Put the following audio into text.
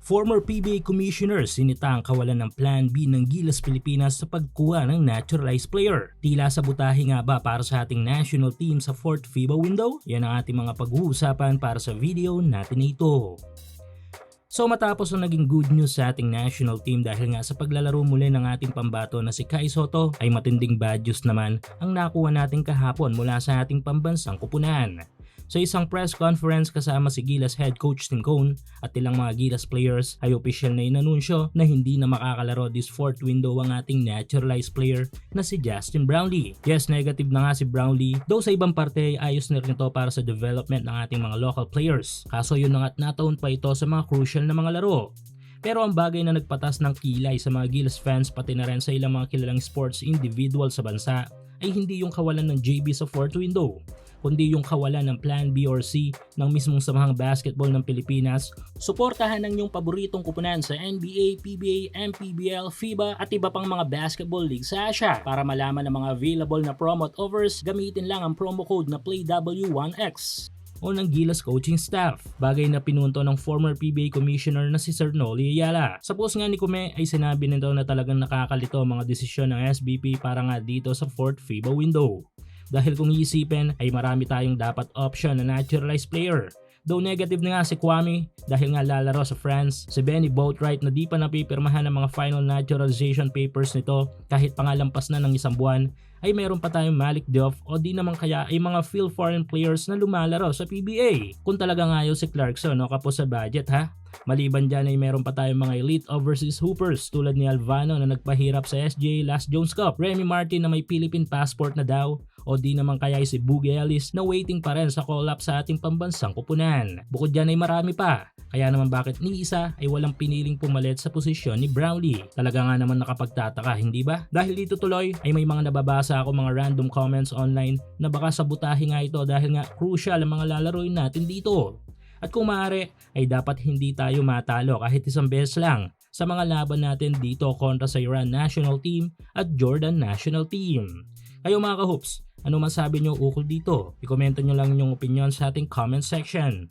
Former PBA Commissioner sinita ang kawalan ng Plan B ng Gilas Pilipinas sa pagkuha ng naturalized player. Tila sabutahe nga ba para sa ating national team sa 4th FIBA window? Yan ang ating mga pag-uusapan para sa video natin ito. So matapos ang naging good news sa ating national team dahil nga sa paglalaro muli ng ating pambato na si Kai Sotto ay matinding bad news naman ang nakuha natin kahapon mula sa ating pambansang kupunan. Sa isang press conference kasama si Gilas head coach Tim Cone at ilang mga Gilas players ay opisyal na inanunsyo na hindi na makakalaro this 4th window ang ating naturalized player na si Justin Brownlee. Yes, negative na nga si Brownlee, though sa ibang parte ay ayos na rin ito para sa development ng ating mga local players. Kaso yun na nga't nataon pa ito sa mga crucial na mga laro. Pero ang bagay na nagpatas ng kilay sa mga Gilas fans pati na rin sa ilang mga kilalang sports individual sa bansa ay hindi yung kawalan ng JB sa 4th window, kundi yung kawalan ng Plan B or C ng mismong samahang basketball ng Pilipinas. Suportahan ng iyong paboritong kupunan sa NBA, PBA, MPBL, FIBA at iba pang mga basketball league sa Asia. Para malaman ang mga available na promo at offers, gamitin lang ang promo code na PLAYW1X o ng Gilas coaching staff. Bagay na pinunto ng former PBA commissioner na si Sir Noli Ayala. Sa post nga ni Kume ay sinabi nito na talagang nakakalito mga desisyon ng SBP para nga dito sa 4th FIBA window. Dahil kung iisipin ay marami tayong dapat option na naturalized player. Though negative na nga si Kwame dahil nga lalaro sa France, si Benny Boatwright na di pa napipirmahan ng mga final naturalization papers nito kahit pangalampas na ng isang buwan, ay meron pa tayong Malik Diouf o di naman kaya ay mga field foreign players na lumalaro sa PBA. Kung talaga ayaw si Clarkson o kapos sa budget ha. Maliban dyan ay meron pa tayong mga elite overseas hoopers tulad ni Alvano na nagpahirap sa SGA Last Jones Cup, Remy Martin na may Philippine passport na daw, o di naman kaya si Boogie Ellis na waiting pa rin sa call-up sa ating pambansang kupunan. Bukod dyan ay marami pa, kaya naman bakit ni isa ay walang piniling pumalit sa posisyon ni Brownlee. Talaga nga naman nakapagtataka, hindi ba? Dahil dito tuloy ay may mga nababasa ako mga random comments online na baka sabutahe nga ito dahil nga crucial ang mga lalaroin natin dito. At kung maaari ay dapat hindi tayo matalo kahit isang beses lang sa mga laban natin dito kontra sa Iran national team at Jordan national team. Kayo mga ka-hoops, ano masabi nyo ukol dito? I-komento nyo lang yung opinion sa ating comment section.